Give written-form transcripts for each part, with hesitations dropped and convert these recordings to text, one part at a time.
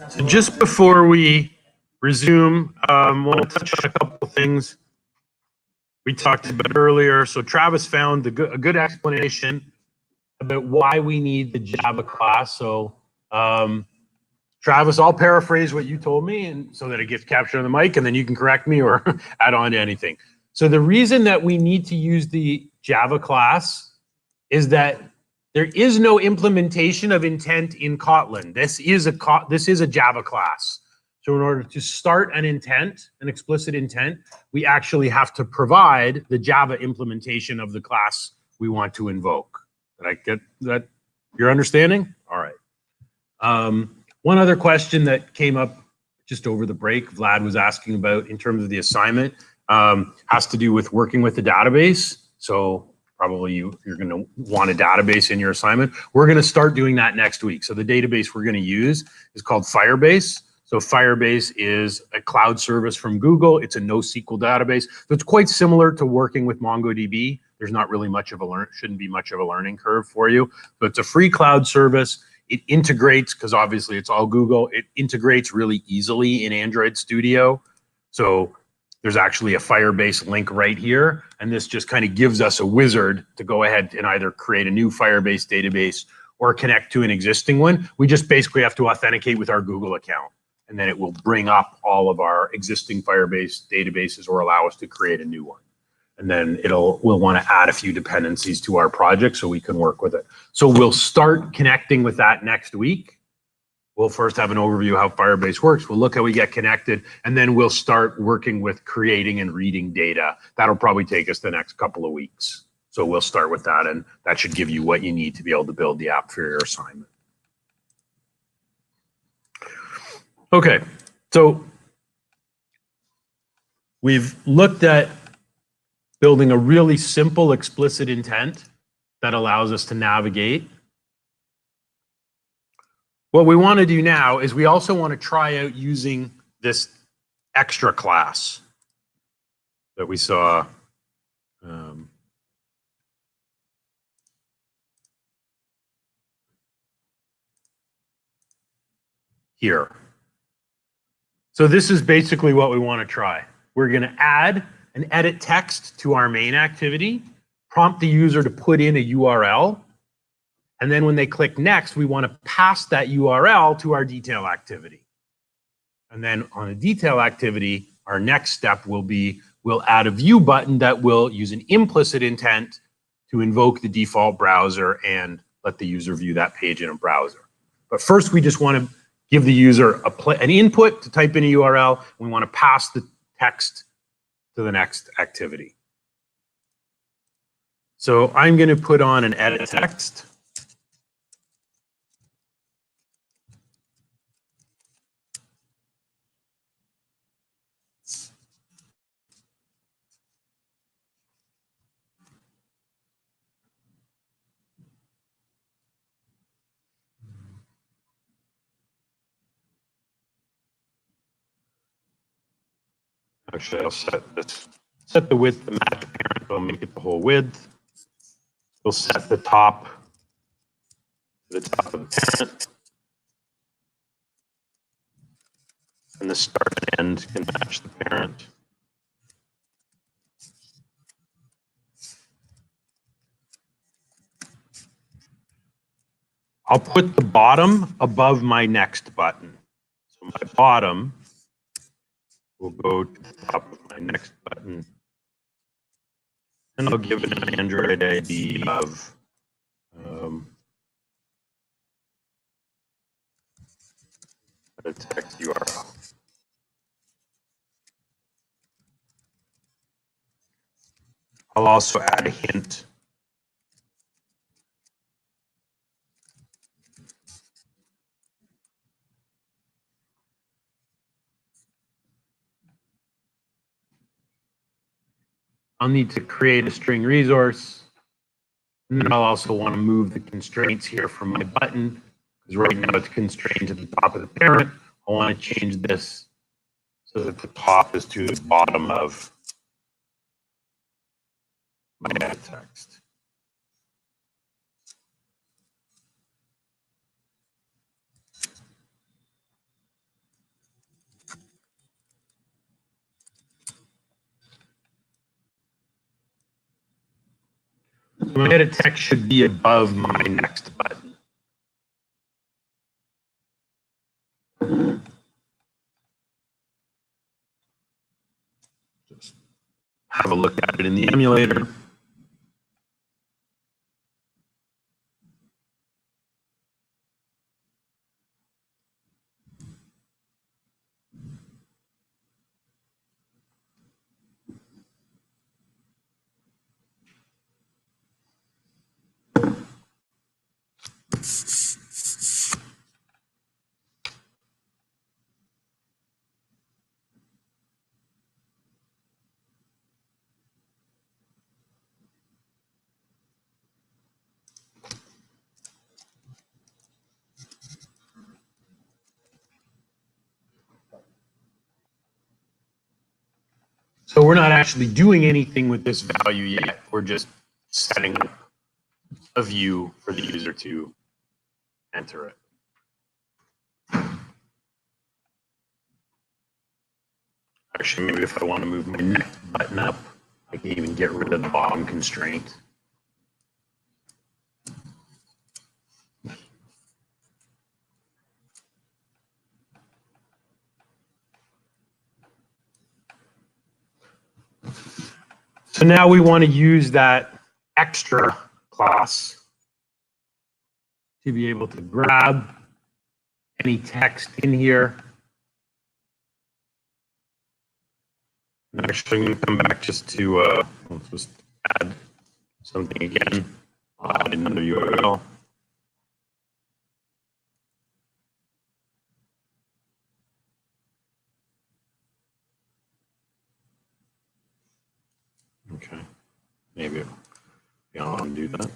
So just before we resume, I want to touch on a couple of things we talked about earlier. So Travis found a good explanation about why we need the Java class. So Travis, I'll paraphrase what you told me, and so that it gets captured on the mic, and then you can correct me or add on to anything. So the reason that we need to use the Java class is that there is no implementation of intent in Kotlin. This is a Java class. So in order to start an intent, an explicit intent, we actually have to provide the Java implementation of the class we want to invoke. Did I get that? Your understanding? All right. One other question that came up just over the break, Vlad was asking about in terms of the assignment, has to do with working with the database. So probably you're going to want a database in your assignment. We're going to start doing that next week. So the database we're going to use is called Firebase. So Firebase is a cloud service from Google. It's a NoSQL database. So it's quite similar to working with MongoDB. There's not really much of a shouldn't be much of a learning curve for you. So it's a free cloud service. It integrates, because obviously it's all Google, it integrates really easily in Android Studio. So there's actually a Firebase link right here. And this just kind of gives us a wizard to go ahead and either create a new Firebase database or connect to an existing one. We just basically have to authenticate with our Google account. And then it will bring up all of our existing Firebase databases or allow us to create a new one. And then we'll want to add a few dependencies to our project so we can work with it. So we'll start connecting with that next week. We'll first have an overview of how Firebase works. We'll look how we get connected, and then we'll start working with creating and reading data. That'll probably take us the next couple of weeks. So we'll start with that, and that should give you what you need to be able to build the app for your assignment. Okay, so we've looked at building a really simple explicit intent that allows us to navigate. What we want to do now is we also want to try out using this extra class that we saw here. So this is basically what we want to try. We're going to add an edit text to our main activity, prompt the user to put in a URL, and then when they click next, we want to pass that URL to our detail activity. And then on a detail activity, our next step will be, we'll add a view button that will use an implicit intent to invoke the default browser and let the user view that page in a browser. But first, we just want to give the user an input to type in a URL. We want to pass the text to the next activity. So I'm going to put on an edit text. Actually, I'll set the width to match parent. I'll make it the whole width. We'll set the top to the top of the parent. And the start and end can match the parent. I'll put the bottom above my next button. So my bottom will go to the top of my next button. And I'll give it an Android ID of a text URL. I'll also add a hint. I'll need to create a string resource. And then I'll also want to move the constraints here from my button, because right now it's constrained to the top of the parent. I want to change this so that the top is to the bottom of my edit text. my edit text should be above my next button. Just have a look at it in the emulator. So we're not actually doing anything with this value yet. We're just setting up a view for the user to enter it. Actually, maybe if I want to move my next button up, I can even get rid of the bottom constraint. So now we want to use that extra class to be able to grab any text in here. Actually, I'm going to come back just to let's just add something again. I'll add another URL. Okay, maybe I'll undo that.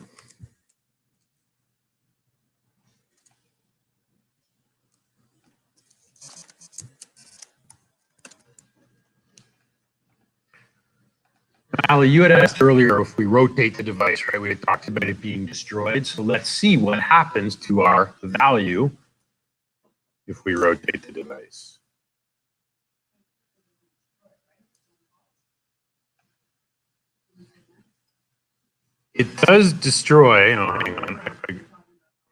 Ali, you had asked earlier if we rotate the device, right? We had talked about it being destroyed. So let's see what happens to our value if we rotate the device. It does destroy. Oh, hang on.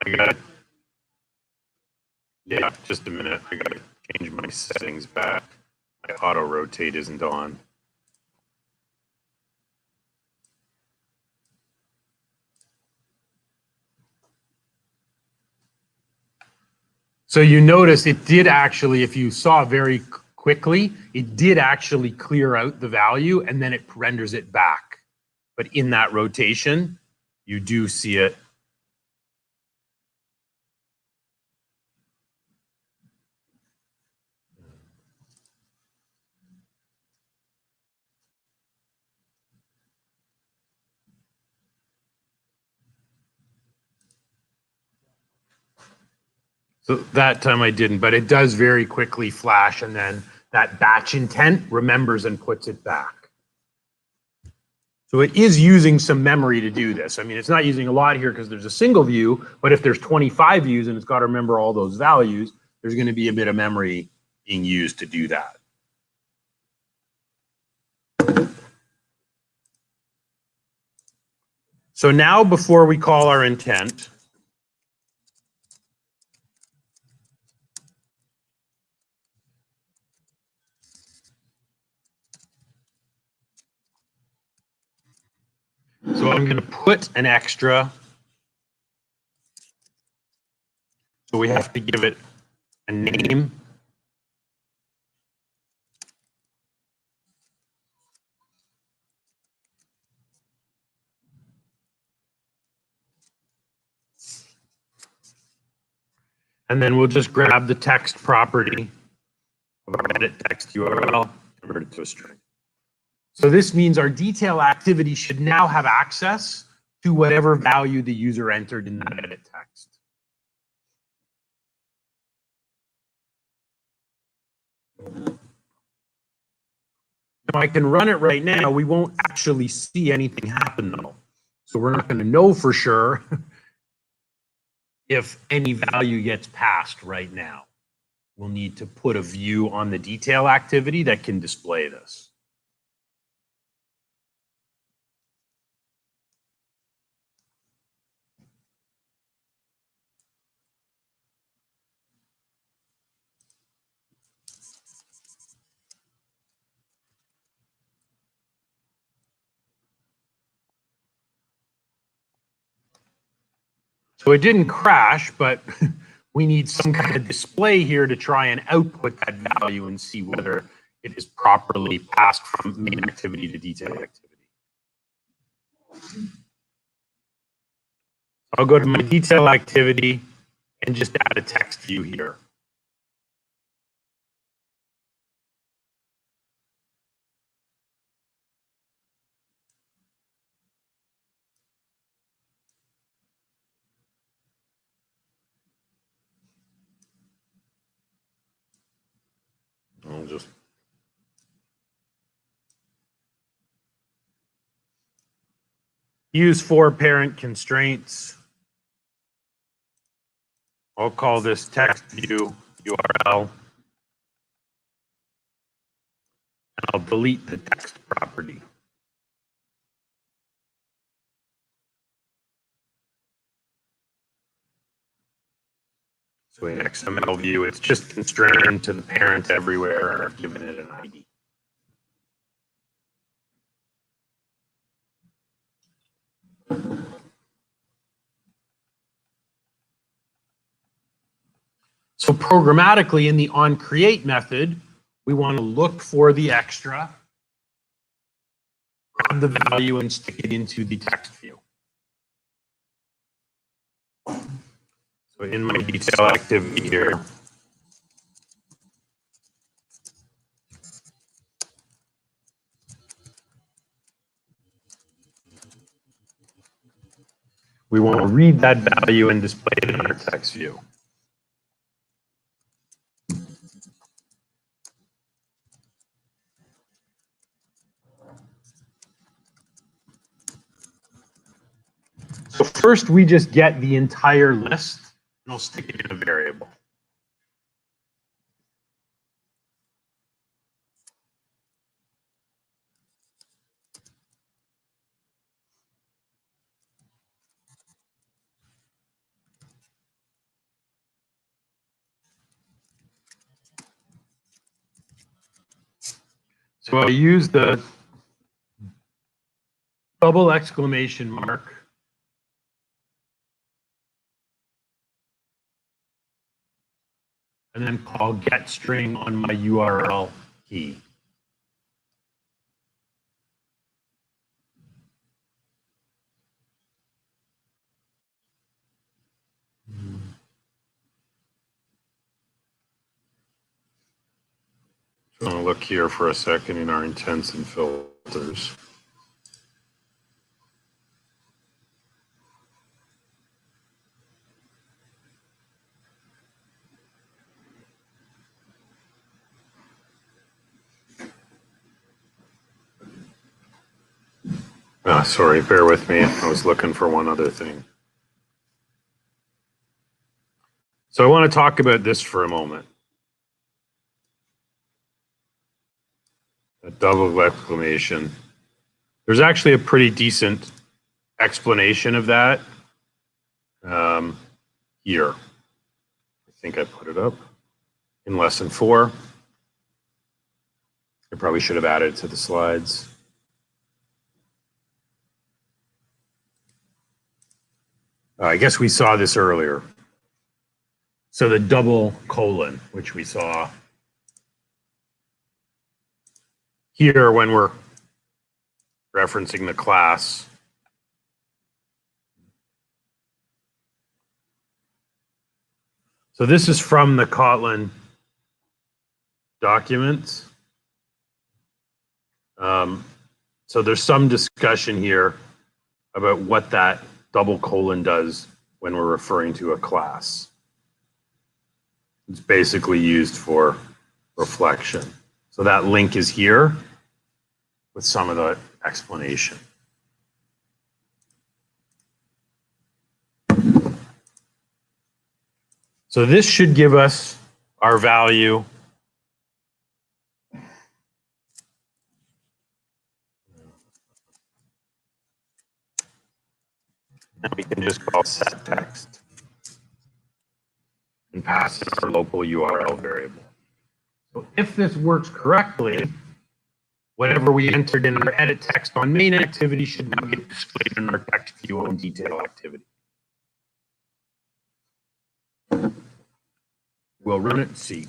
I got it. Yeah, just a minute. I got to change my settings back. My auto rotate isn't on. So you notice it did actually, if you saw very quickly, it did actually clear out the value and then it renders it back. But in that rotation, you do see it. So that time I didn't, but it does very quickly flash, and then that batch intent remembers and puts it back. So it is using some memory to do this. I mean, it's not using a lot here because there's a single view, but if there's 25 views and it's got to remember all those values, there's going to be a bit of memory being used to do that. So now before we call our intent, so I'm going to put an extra. So we have to give it a name. And then we'll just grab the text property of our edit text URL, convert it to a string. So this means our detail activity should now have access to whatever value the user entered in that edit text. Now I can run it right now. We won't actually see anything happen though. So we're not going to know for sure if any value gets passed right now. We'll need to put a view on the detail activity that can display this. So it didn't crash, but we need some kind of display here to try and output that value and see whether it is properly passed from main activity to detail activity. I'll go to my detail activity and just add a text view here. I'll just use for parent constraints. I'll call this text view URL. And I'll delete the text property. So in XML view, it's just constrained to the parent everywhere, and I've given it an ID. So programmatically in the onCreate method, we want to look for the extra, grab the value and stick it into the text view. So in my detail activity here, we want to read that value and display it in our text view. So first we just get the entire list and I'll stick it in a variable. So I use the double exclamation mark and then call get string on my URL key. So I'm going to look here for a second in our intents and filters. Oh, sorry, bear with me. I was looking for one other thing. So I want to talk about this for a moment. A double exclamation. There's actually a pretty decent explanation of that here. I think I put it up in lesson 4. I probably should have added it to the slides. I guess we saw this earlier. So the double colon, which we saw here when we're referencing the class. So this is from the Kotlin document. So there's some discussion here about what that double colon does when we're referring to a class. It's basically used for reflection. So that link is here with some of the explanation. So this should give us our value. And we can just call set text and pass it our local URL variable. So if this works correctly, whatever we entered in our edit text on main activity should now get displayed in our text view on detail activity. We'll run it and see.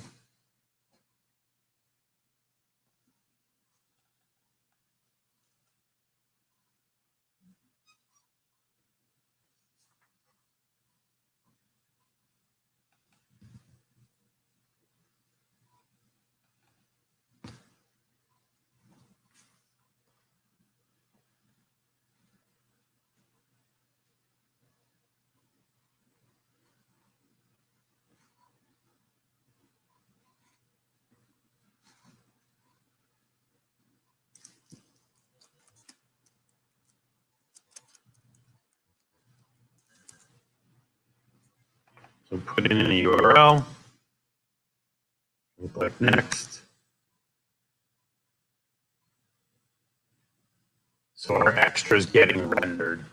So put in a URL, and click next. So our extra is getting rendered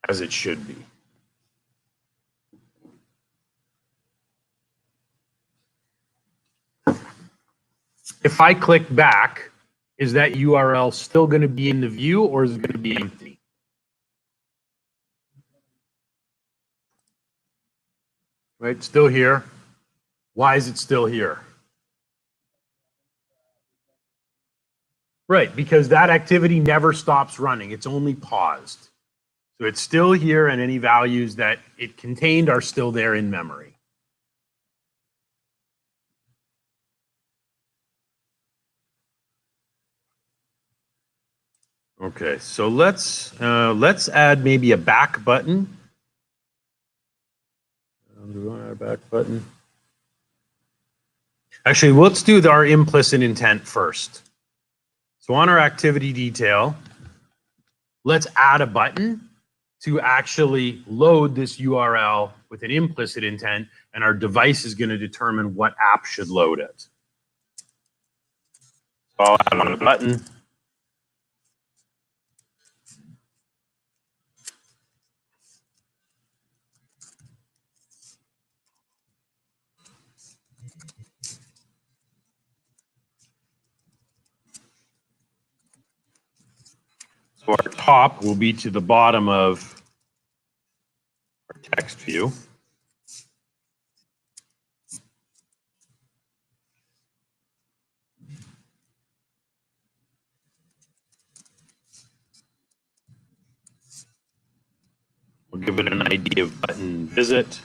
as it should be. If I click back, is that URL still going to be in the view or is it going to be empty? Right, still here. Why is it still here? Right, because that activity never stops running. It's only paused. So it's still here and any values that it contained are still there in memory. Okay, so let's add maybe a back button. Do we want to add a back button? Actually, let's do our implicit intent first. So on our activity detail, let's add a button to actually load this URL with an implicit intent, and our device is going to determine what app should load it. So I'll add on a button. So our top will be to the bottom of our text view. We'll give it an ID of button visit.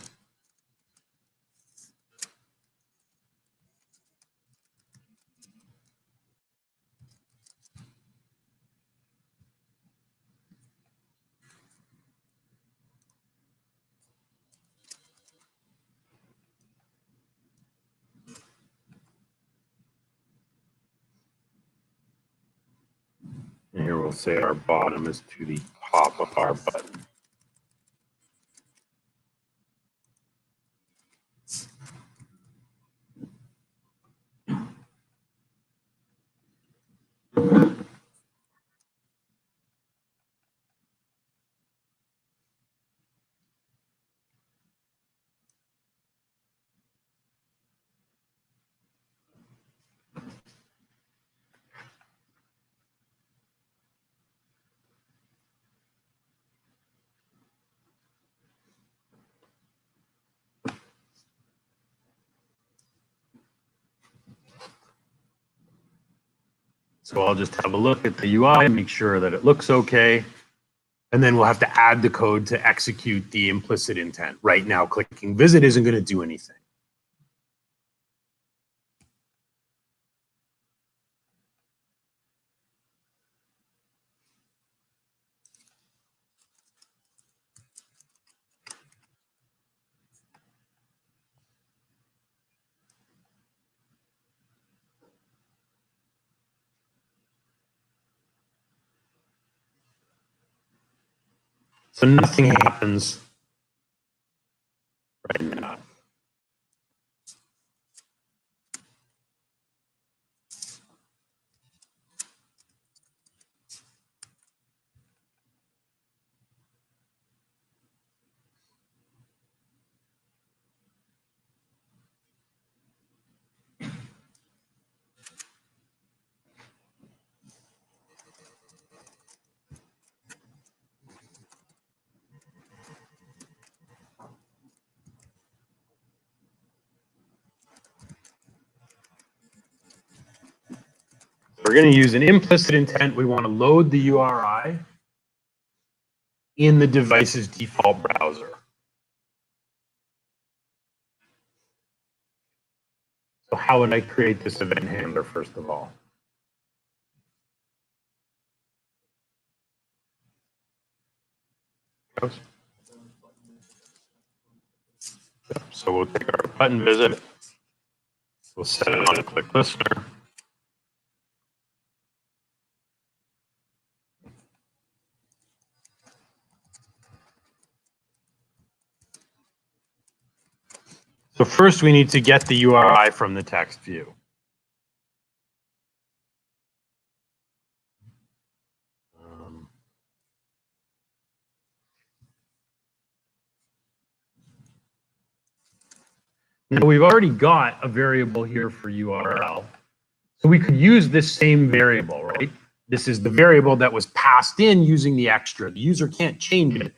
And here we'll say our bottom is to the top of our button. So I'll just have a look at the UI, make sure that it looks okay. And then we'll have to add the code to execute the implicit intent. Right now, clicking visit isn't going to do anything. So nothing happens right now. we're going to use an implicit intent. We want to load the URI in the device's default browser. So how would I create this event handler, first of all? So we'll take our button visit. We'll set it on a click listener. So first we need to get the URI from the text view. Now we've already got a variable here for URL. So we could use this same variable, right? This is the variable that was passed in using the extra. The user can't change it.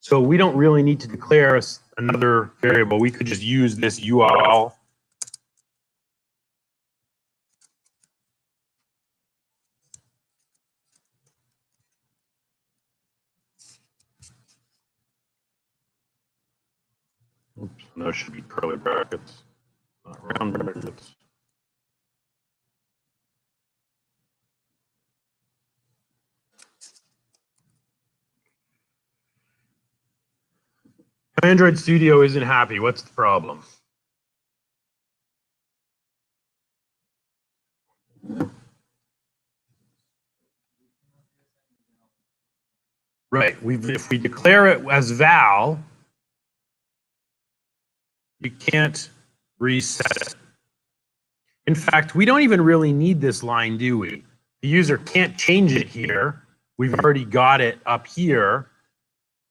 So we don't really need to declare another variable. We could just use this URL. Oops, those should be curly brackets, not round brackets. Android Studio isn't happy. What's the problem? Right. If we declare it as val, you can't reset it. In fact, we don't even really need this line, do we? The user can't change it here. We've already got it up here,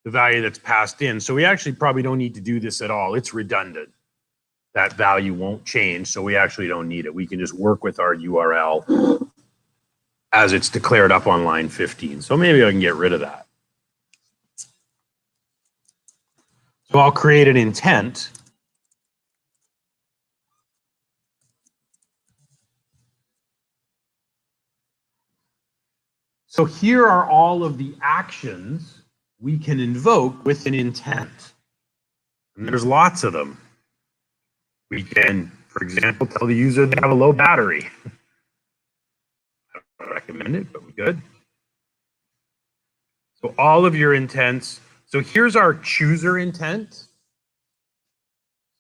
the value that's passed in. So we actually probably don't need to do this at all. It's redundant. That value won't change, so we actually don't need it. We can just work with our URL as it's declared up on line 15. So maybe I can get rid of that. So I'll create an intent. So here are all of the actions we can invoke with an intent. And there's lots of them. We can, for example, tell the user they have a low battery. I don't recommend it, but we're good. So all of your intents. So here's our chooser intent.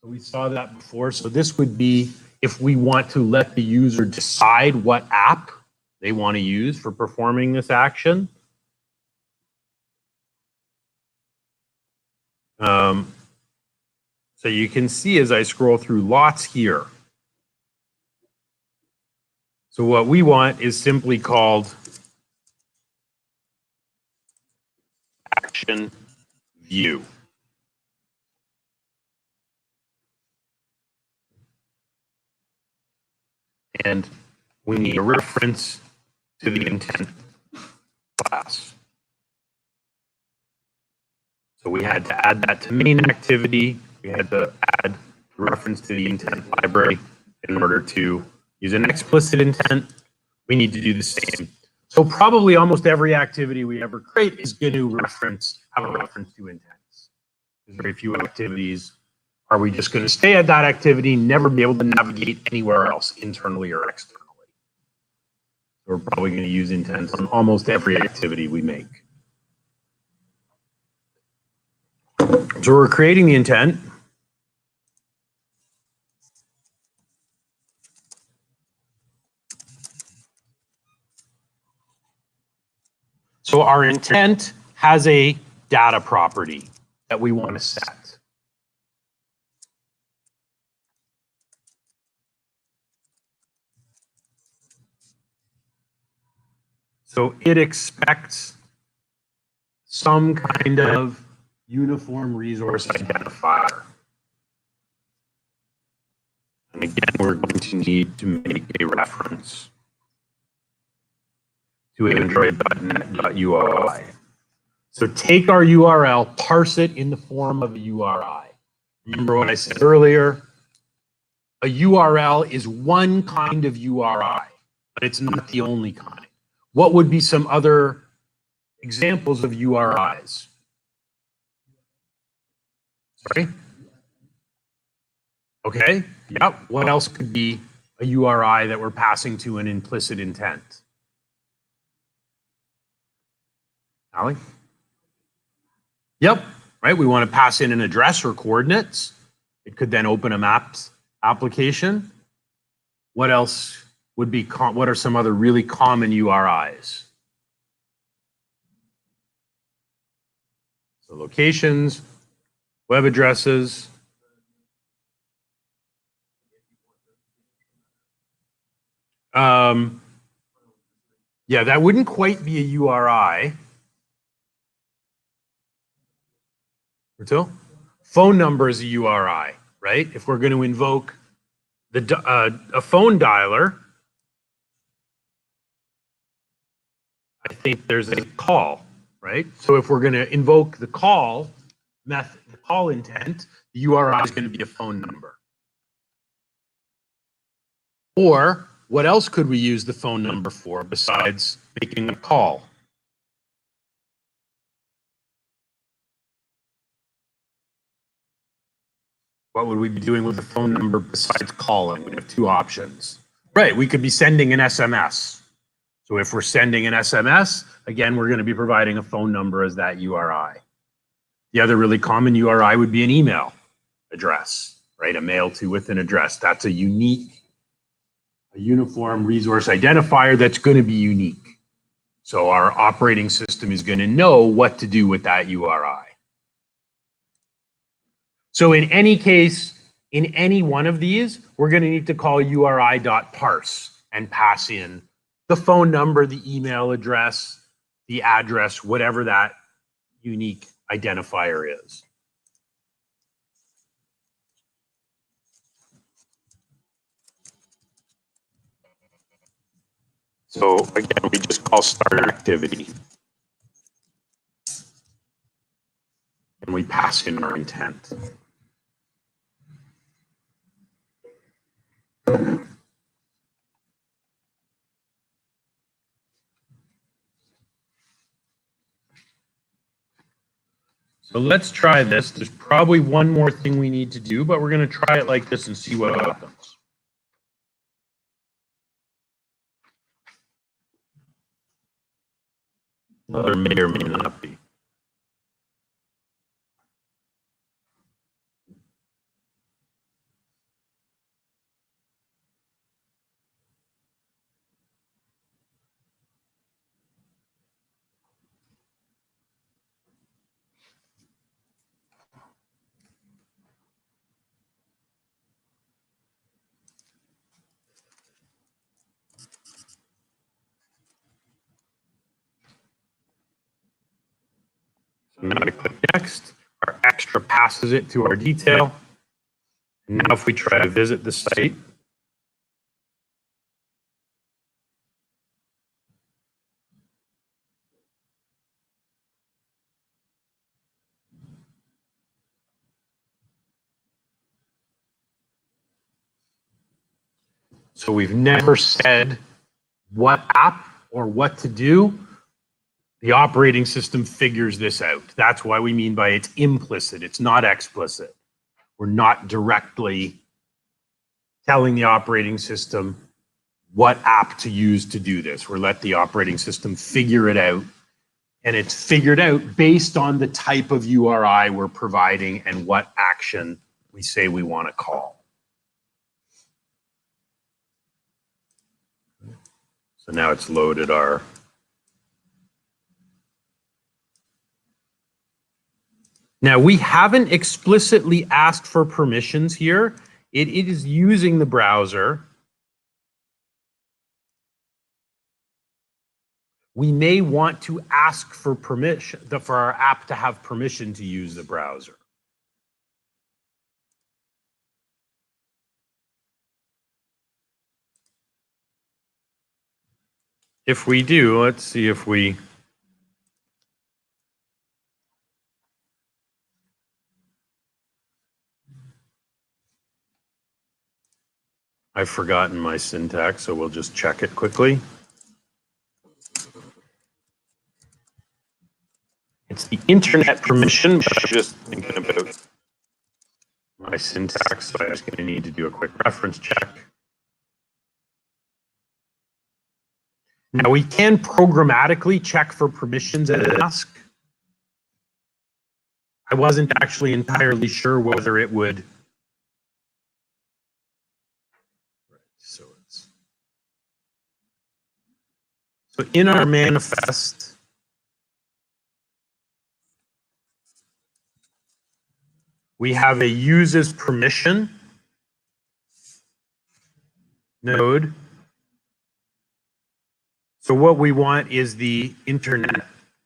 So we saw that before. So this would be if we want to let the user decide what app they want to use for performing this action. So you can see as I scroll through lots here. So what we want is simply called action view. And we need a reference to the intent class. So we had to add that to main activity. We had to add a reference to the intent library in order to use an explicit intent. We need to do the same. So probably almost every activity we ever create is going to have a reference to intents. There's very few activities. Are we just going to stay at that activity, never be able to navigate anywhere else, internally or externally? We're probably going to use intents on almost every activity we make. So we're creating the intent. So our intent has a data property that we want to set. So it expects some kind of uniform resource identifier. And again, we're going to need to make a reference to android.net.uri. So take our URL, parse it in the form of a URI. Remember what I said earlier? A URL is one kind of URI. but it's not the only kind. What would be some other examples of URIs? Sorry? Okay, yep. What else could be a URI that we're passing to an implicit intent? Ali? Yep, right. We want to pass in an address or coordinates. It could then open a maps application. What else would be, what are some other really common URIs? So locations, web addresses. Yeah, that wouldn't quite be a URI. Phone number is a URI, right? If we're going to invoke a phone dialer, I think there's a call, right? So if we're going to invoke the call method, the call intent, the URI is going to be a phone number. Or what else could we use the phone number for besides making a call? What would we be doing with the phone number besides calling? We have two options. Right, we could be sending an SMS. So if we're sending an SMS, again, we're going to be providing a phone number as that URI. The other really common URI would be an email address, right? A mail to with an address. That's a unique, a uniform resource identifier that's going to be unique. So our operating system is going to know what to do with that URI. So in any case, in any one of these, we're going to need to call URI.parse and pass in the phone number, the email address, the address, whatever that unique identifier is. So again, we just call start activity. And we pass in our intent. So let's try this. There's probably one more thing we need to do, but we're going to try it like this and see what happens. There may or may not be. So now I click next, our extra passes it to our detail. Now if we try to visit the site, so we've never said what app or what to do. The operating system figures this out. That's why we mean by it's implicit. It's not explicit. We're not directly telling the operating system what app to use to do this. We're let the operating system figure it out. And it's figured out based on the type of URI we're providing and what action we say we want to call. So now it's loaded our. Now we haven't explicitly asked for permissions here. It is using the browser. We may want to ask for permission, for our app to have permission to use the browser. If we do, let's see if we. I've forgotten my syntax, so we'll just check it quickly. It's the internet permission, but I'm just thinking about my syntax, so I'm just going to need to do a quick reference check. Now we can programmatically check for permissions and ask. I wasn't actually entirely sure whether it would. So in our manifest, we have a uses permission node. So what we want is the internet.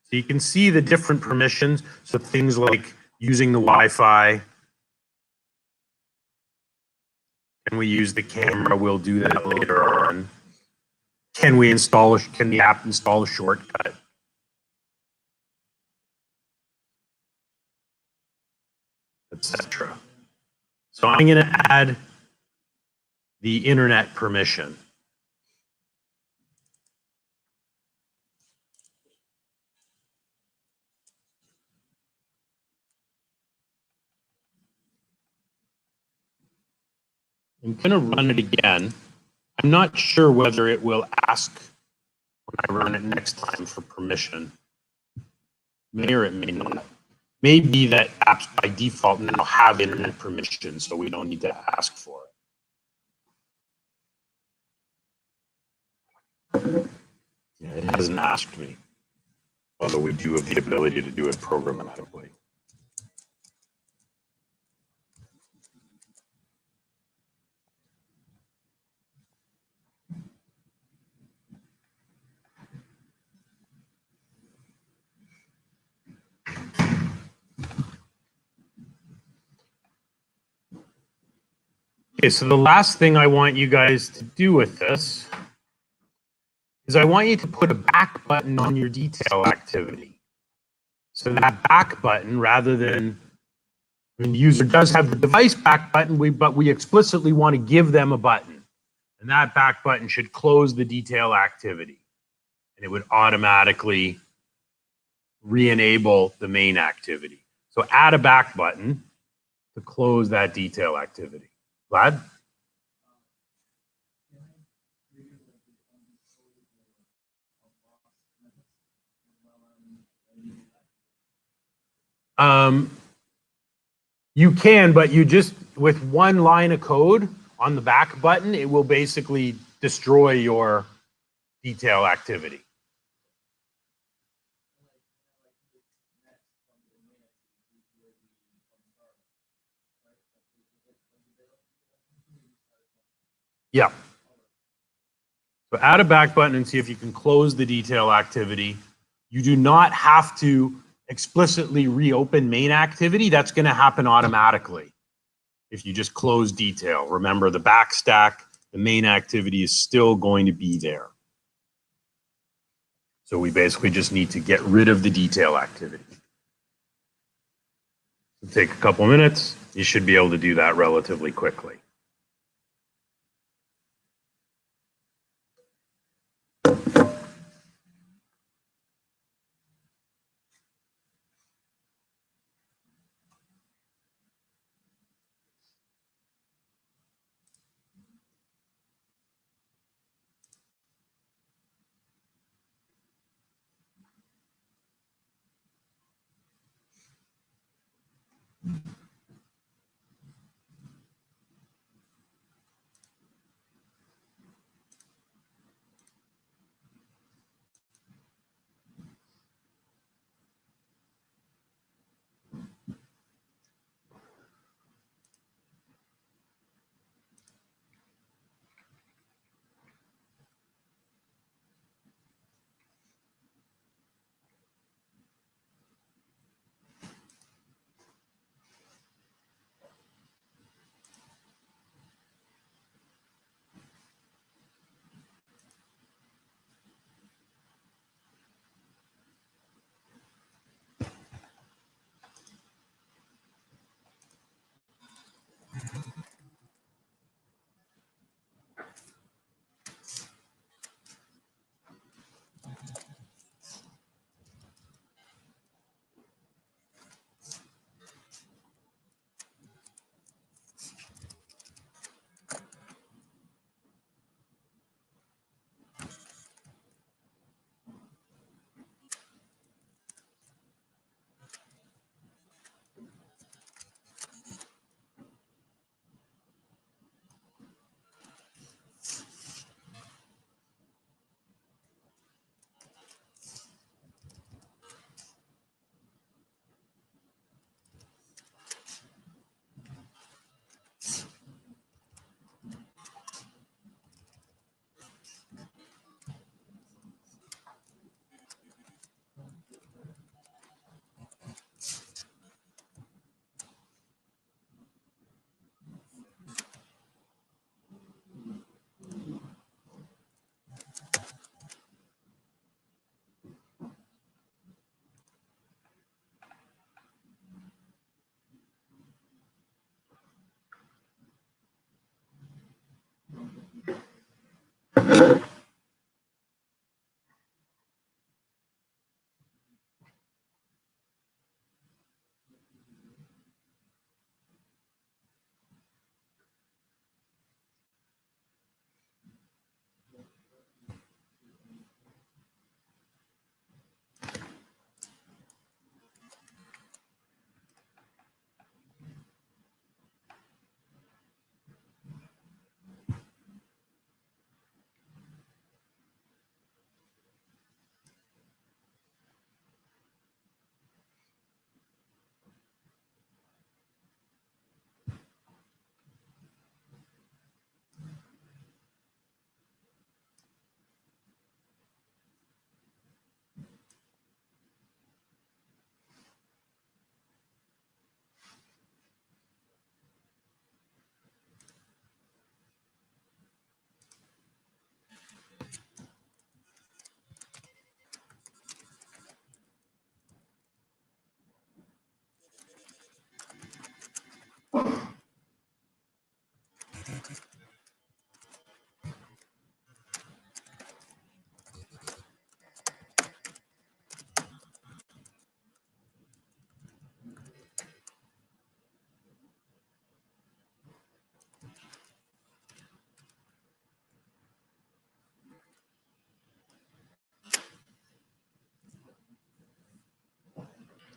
So you can see the different permissions. So things like using the Wi-Fi. Can we use the camera? We'll do that later on. Can the app install a shortcut? Etc. So I'm going to add the internet permission. I'm going to run it again. I'm not sure whether it will ask when I run it next time for permission. May or it may not. Maybe that apps by default now have internet permission, so we don't need to ask for it. Yeah, it hasn't asked me, although we do have the ability to do it programmatically. Okay, so the last thing I want you guys to do with this is I want you to put a back button on your detail activity. So that back button, rather than, the user does have the device back button, but we explicitly want to give them a button. And that back button should close the detail activity. And it would automatically re-enable the main activity. So add a back button to close that detail activity. Vlad? You can, but you just, with one line of code on the back button, it will basically destroy your detail activity. Yeah. So add a back button and see if you can close the detail activity. You do not have to explicitly reopen main activity. That's going to happen automatically if you just close detail. Remember, the back stack, the main activity is still going to be there. So we basically just need to get rid of the detail activity. It'll take a couple minutes. You should be able to do that relatively quickly.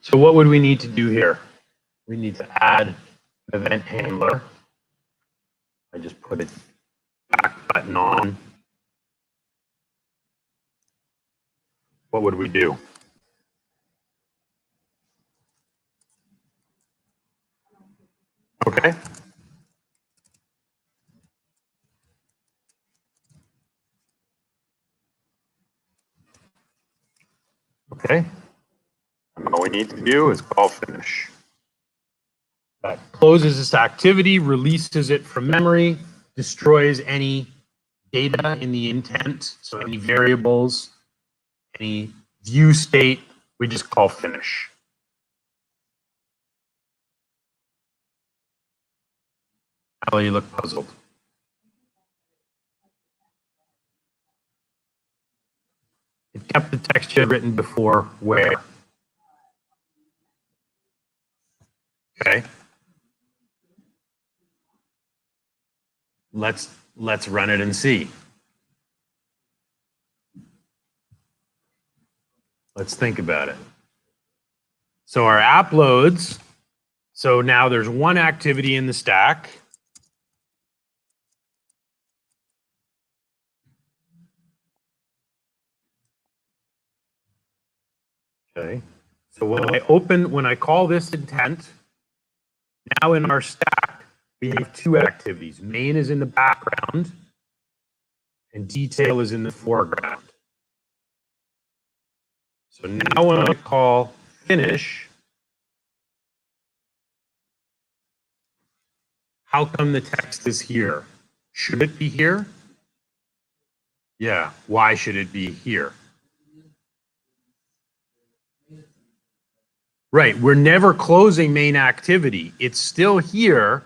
So what would we need to do here? We need to add event handler. I just put it back button on. What would we do? Okay. Okay. And all we need to do is call finish. That closes this activity, releases it from memory, destroys any data in the intent, so any variables, any view state, we just call finish. How you look puzzled. It kept the text you had written before where? Okay. Let's run it and see. Let's think about it. So our app loads. So now there's one activity in the stack. Okay. So when I call this intent, now in our stack, we have two activities. Main is in the background and detail is in the foreground. So now when I call finish, how come the text is here? Should it be here? Yeah. Why should it be here? Right. We're never closing main activity. It's still here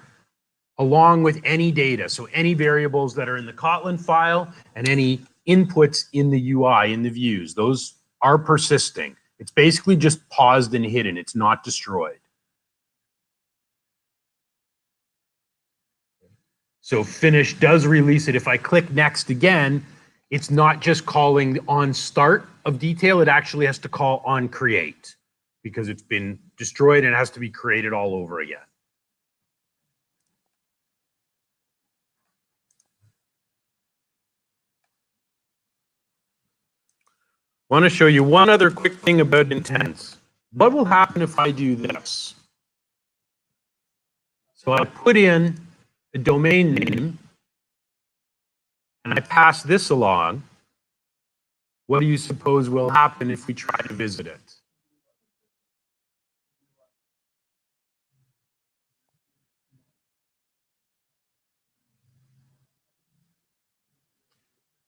along with any data. So any variables that are in the Kotlin file and any inputs in the UI, in the views, those are persisting. It's basically just paused and hidden. It's not destroyed. So finish does release it. If I click next again, it's not just calling on start of detail. It actually has to call on create because it's been destroyed and it has to be created all over again. I want to show you one other quick thing about intents. What will happen if I do this? So I put in a domain name and I pass this along. What do you suppose will happen if we try to visit it?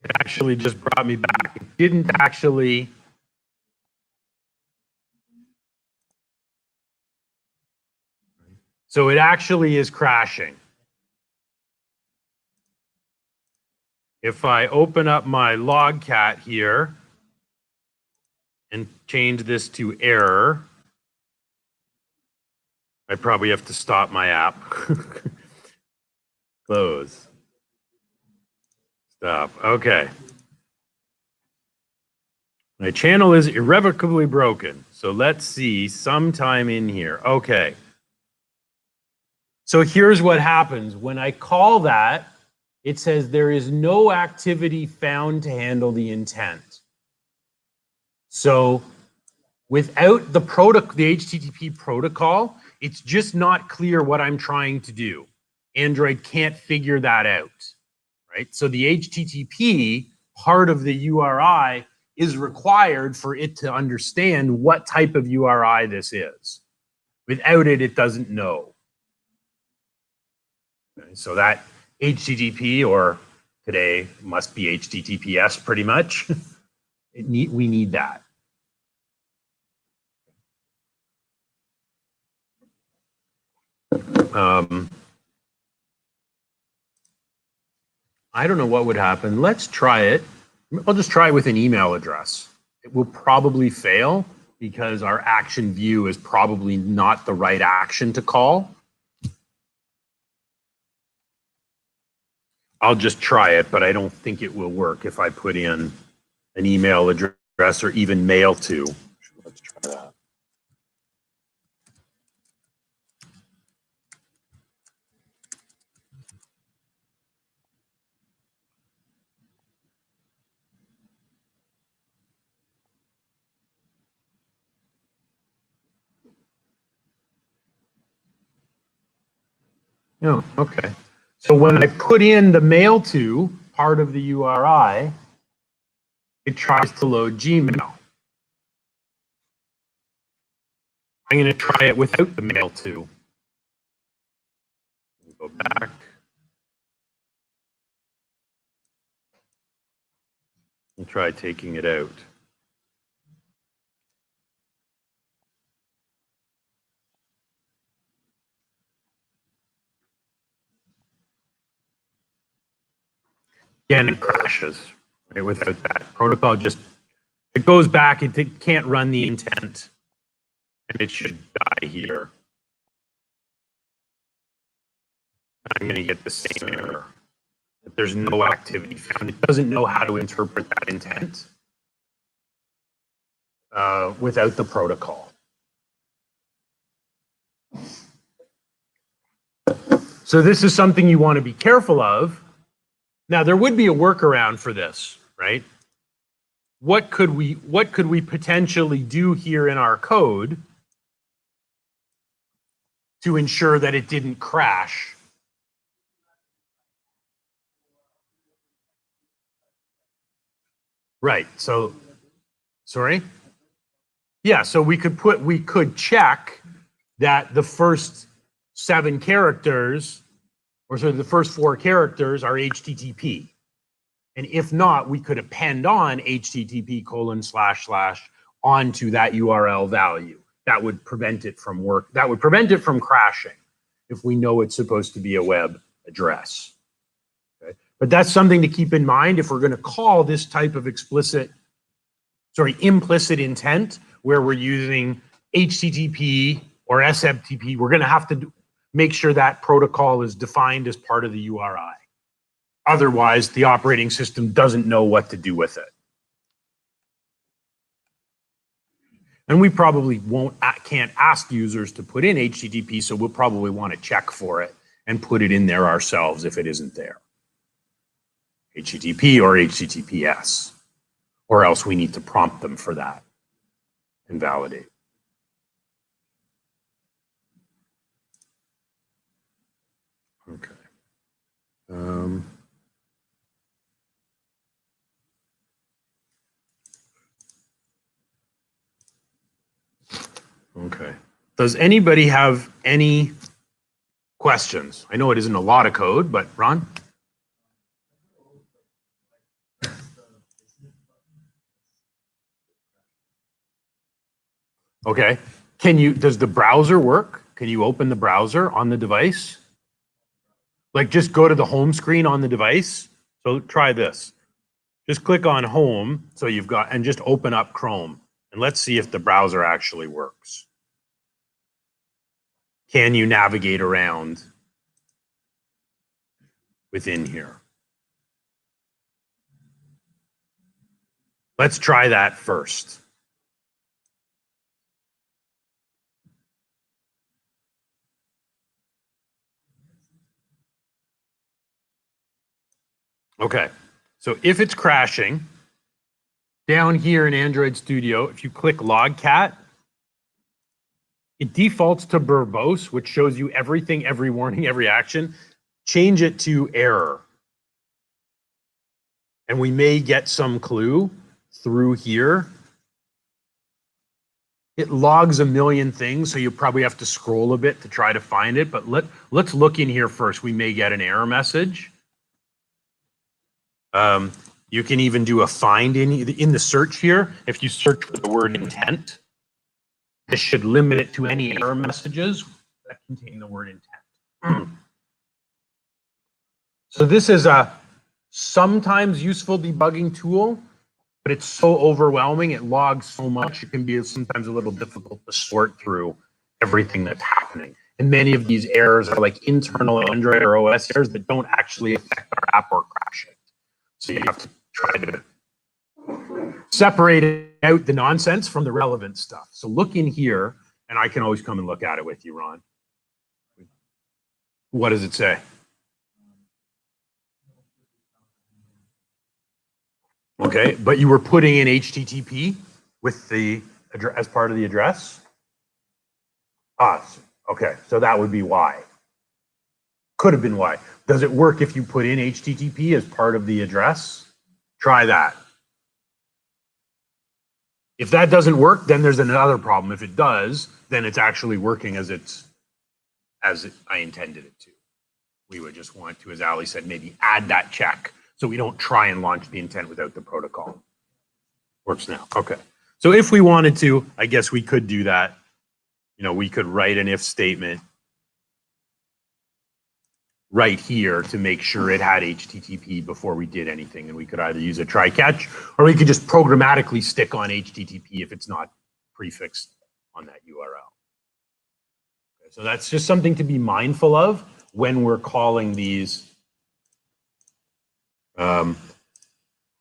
It actually just brought me back. It didn't actually. So it actually is crashing. if I open up my logcat here and change this to error, I probably have to stop my app. Close. Stop. Okay. My channel is irrevocably broken. So let's see sometime in here. Okay. So here's what happens. When I call that, it says there is no activity found to handle the intent. So without the HTTP protocol, it's just not clear what I'm trying to do. Android can't figure that out, right? So the HTTP part of the URI is required for it to understand what type of URI this is. Without it, it doesn't know. Okay, so that HTTP, or today must be HTTPS pretty much, we need that. I don't know what would happen. Let's try it. I'll just try it with an email address. It will probably fail because our action view is probably not the right action to call. I'll just try it, but I don't think it will work if I put in an email address or even mail to. Let's try that. Oh, okay. So when I put in the mail to part of the URI, it tries to load Gmail. I'm going to try it without the mail to. Go back. And try taking it out. Again, it crashes right, without that. Protocol just, it goes back, it can't run the intent, and it should die here. I'm going to get the same error. That there's no activity found. It doesn't know how to interpret that intent without the protocol. So this is something you want to be careful of. Now, there would be a workaround for this, right? What could we potentially do here in our code to ensure that it didn't crash? Right. So, sorry? Yeah, so we could check that the first 7 characters, or so the first 4 characters, are HTTP. And if not, we could append on HTTP:// onto that URL value. That would prevent it from that would prevent it from crashing if we know it's supposed to be a web address. Okay? But that's something to keep in mind if we're going to call this type of implicit intent, where we're using HTTP or SMTP. We're going to have to make sure that protocol is defined as part of the URI. Otherwise, the operating system doesn't know what to do with it. And we probably can't ask users to put in HTTP, so we'll probably want to check for it and put it in there ourselves if it isn't there. HTTP or HTTPS. Or else we need to prompt them for that and validate. Okay. Okay. Does anybody have any questions? I know it isn't a lot of code, but Ron? Okay. Does the browser work? Can you open the browser on the device? Like just go to the home screen on the device. So try this. Just click on home. So you've got, and just open up Chrome and let's see if the browser actually works. Can you navigate around within here? Let's try that first. Okay, so if it's crashing, down here in Android Studio, if you click Logcat, it defaults to verbose, which shows you everything, every warning, every action. Change it to error. And we may get some clue through here. It logs a million things, so you probably have to scroll a bit to try to find it. But let's look in here first. We may get an error message. You can even do a find in the search here. If you search for the word intent, this should limit it to any error messages that contain the word intent. So this is a sometimes useful debugging tool, but it's so overwhelming, it logs so much, it can be sometimes a little difficult to sort through everything that's happening. And many of these errors are like internal Android or OS errors that don't actually affect our app or crash it. So you have to try to separate out the nonsense from the relevant stuff. So look in here, and I can always come and look at it with you, Ron. What does it say? Okay, but you were putting in HTTP with the address as part of the address? Okay, so that would be why. Could have been why. Does it work if you put in HTTP as part of the address? Try that. If that doesn't work, then there's another problem. If it does, then it's actually working as I intended it to. We would just want to, as Ali said, maybe add that check so we don't try and launch the intent without the protocol. Works now. Okay. So if we wanted to, I guess we could do that. You know, we could write an if statement right here to make sure it had HTTP before we did anything. And we could either use a try catch, or we could just programmatically stick on HTTP if it's not prefixed on that URL. Okay, so that's just something to be mindful of when we're calling these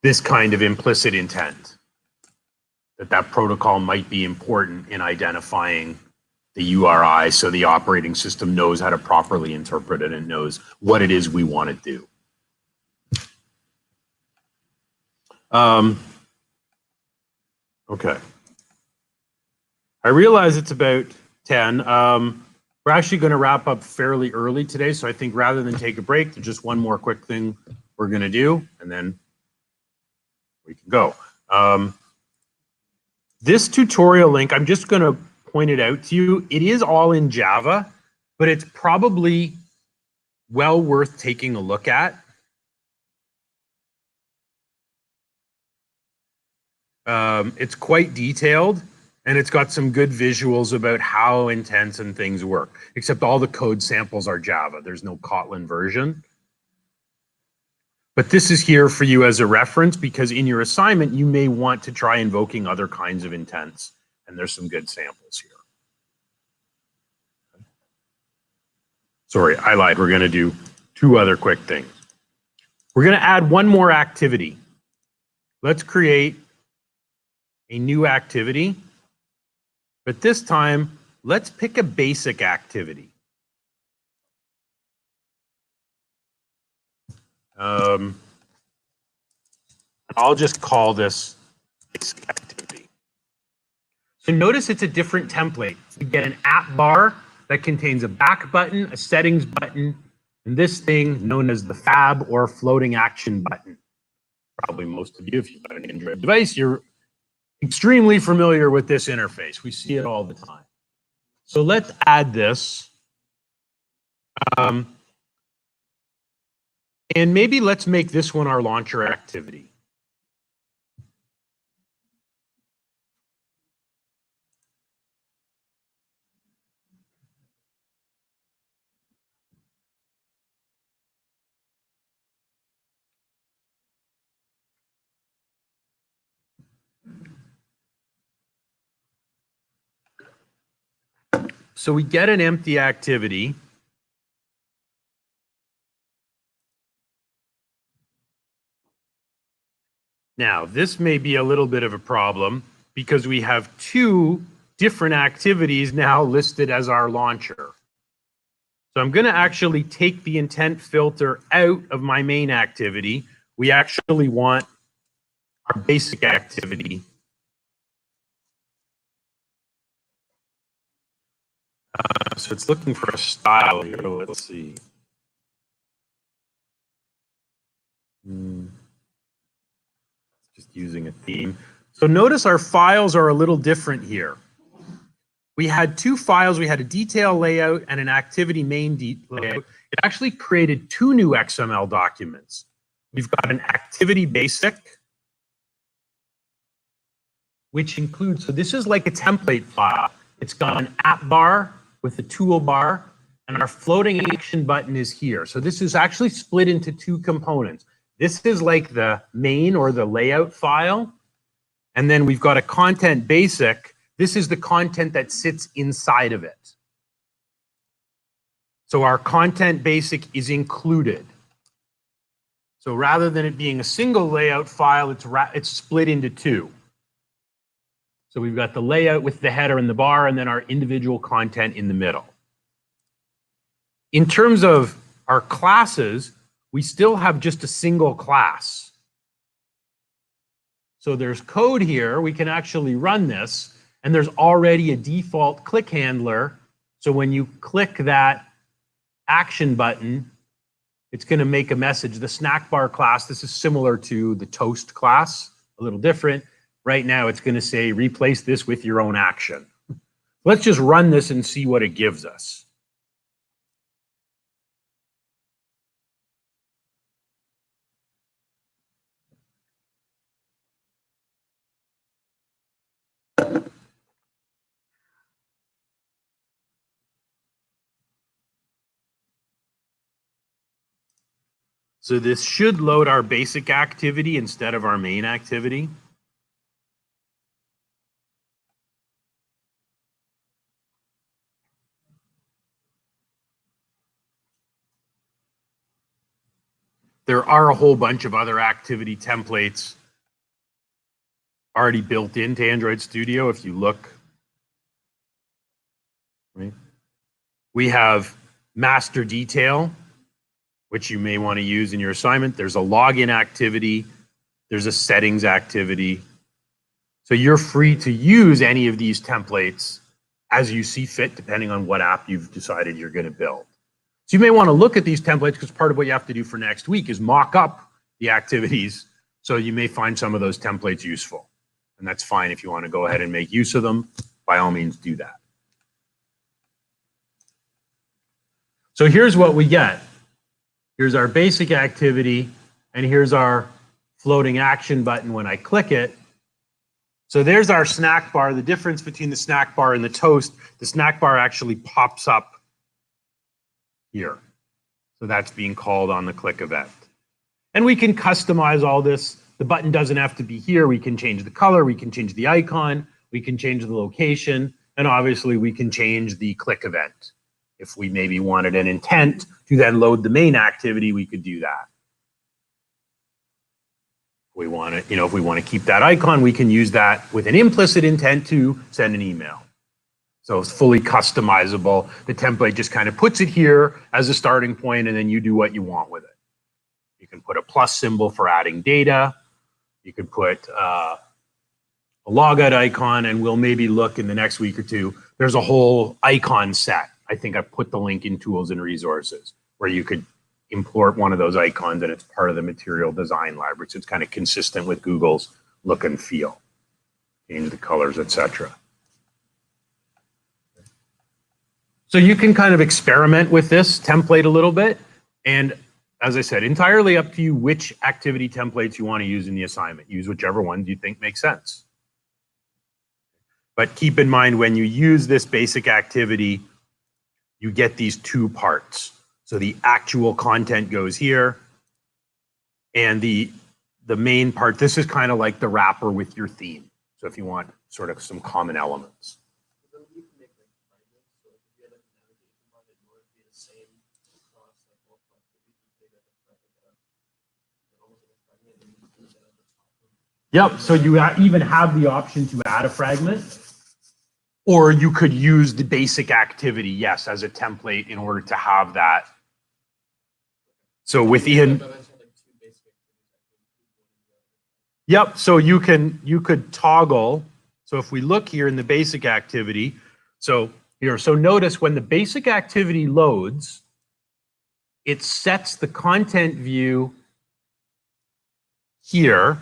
this kind of implicit intent, that protocol might be important in identifying the URI so the operating system knows how to properly interpret it and knows what it is we want to do. Okay. I realize it's about 10. We're actually going to wrap up fairly early today, so I think rather than take a break, there's just one more quick thing we're going to do, and then we can go. This tutorial link, I'm just going to point it out to you. It is all in Java, but it's probably well worth taking a look at. It's quite detailed, and it's got some good visuals about how intents and things work, except all the code samples are Java. There's no Kotlin version. But this is here for you as a reference, because in your assignment, you may want to try invoking other kinds of intents, and there's some good samples here. Sorry, I lied. We're going to do two other quick things. We're going to add one more activity. Let's create a new activity, but this time, let's pick a basic activity. I'll just call this basic activity. So notice it's a different template. You get an app bar that contains a back button, a settings button, and this thing known as the fab or floating action button. Probably most of you, if you've got an Android device, you're extremely familiar with this interface. We see it all the time. So let's add this. And maybe let's make this one our launcher activity. So we get an empty activity. Now, this may be a little bit of a problem because we have two different activities now listed as our launcher. So I'm going to actually take the intent filter out of my main activity. We actually want our basic activity. So it's looking for a style here. Let's see. Just using a theme. So notice our files are a little different here. We had two files. We had a detail layout and an activity main layout. It actually created two new XML documents. We've got an activity basic, which includes, so this is like a template file. It's got an app bar with a toolbar, and our floating action button is here. So this is actually split into two components. This is like the main or the layout file. And then we've got a content basic. This is the content that sits inside of it. So our content basic is included. So rather than it being a single layout file, it's split into two. So we've got the layout with the header and the bar, and then our individual content in the middle. In terms of our classes, we still have just a single class. So there's code here. We can actually run this, and there's already a default click handler. So when you click that action button, it's going to make a message. The snack bar class, this is similar to the toast class, a little different. Right now, it's going to say, replace this with your own action. Let's just run this and see what it gives us. So this should load our basic activity instead of our main activity. There are a whole bunch of other activity templates already built into Android Studio if you look. Right? We have master detail, which you may want to use in your assignment. There's a login activity. There's a settings activity. So you're free to use any of these templates as you see fit, depending on what app you've decided you're going to build. So you may want to look at these templates because part of what you have to do for next week is mock up the activities. So you may find some of those templates useful. And that's fine if you want to go ahead and make use of them. By all means, do that. So here's what we get. Here's our basic activity, and here's our floating action button when I click it. So there's our snack bar. The difference between the snack bar and the toast, the snack bar actually pops up here. So that's being called on the click event. And we can customize all this. The button doesn't have to be here. We can change the color. We can change the icon. We can change the location. And obviously, we can change the click event. If we maybe wanted an intent to then load the main activity, we could do that. We want to, if we want to keep that icon, we can use that with an implicit intent to send an email. So it's fully customizable. The template just kind of puts it here as a starting point, and then you do what you want with it. You can put a plus symbol for adding data. You could put a logout icon, and we'll maybe look in the next week or two. There's a whole icon set. I think I put the link in Tools and Resources where you could import one of those icons, and it's part of the material design library. So it's kind of consistent with Google's look and feel. Change the colors, etc. So you can kind of experiment with this template a little bit. And as I said, entirely up to you which activity templates you want to use in the assignment. Use whichever one you think makes sense. But keep in mind when you use this basic activity, you get these two parts. So the actual content goes here, and the main part, this is kind of like the wrapper with your theme. So if you want sort of some common elements. Yep, so you even have the option to add a fragment, or you could use the basic activity, yes, as a template in order to have that. So within, yep, so you could toggle. So if we look here in the basic activity, so here, so notice when the basic activity loads, it sets the content view here.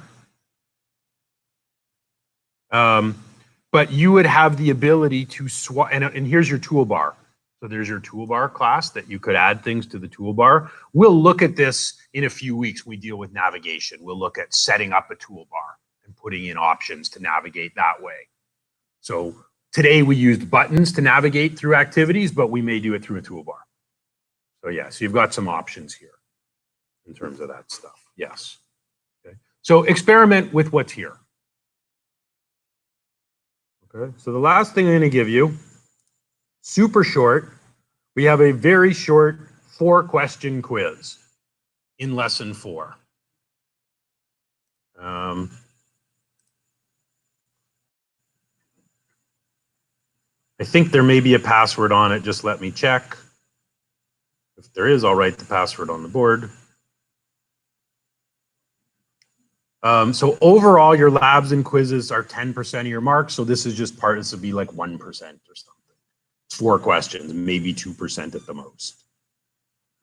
But you would have the ability to swap, and here's your toolbar. So there's your toolbar class that you could add things to the toolbar. We'll look at this in a few weeks. We deal with navigation. We'll look at setting up a toolbar and putting in options to navigate that way. So today we used buttons to navigate through activities, but we may do it through a toolbar. So yeah, so you've got some options here in terms of that stuff. Yes. Okay. So experiment with what's here. Okay, so the last thing I'm going to give you, super short, we have a very short 4-question quiz in lesson 4. I think there may be a password on it. Just let me check. If there is, I'll write the password on the board. So overall, your labs and quizzes are 10% of your marks. So this is just part, this would be like 1% or something. It's 4 questions, maybe 2% at the most.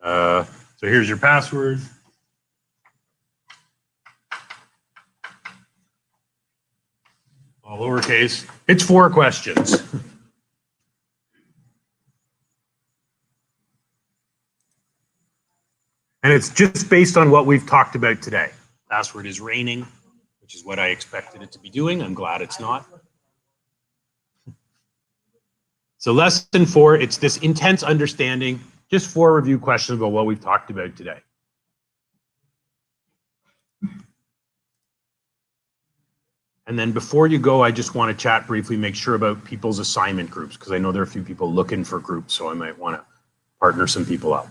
So here's your password. All lowercase. It's 4 questions. And it's just based on what we've talked about today. Password is raining, which is what I expected it to be doing. I'm glad it's not. So lesson 4, it's this intense understanding, just 4 review questions about what we've talked about today. And then before you go, I just want to chat briefly, make sure about people's assignment groups, because I know there are a few people looking for groups, so I might want to partner some people up.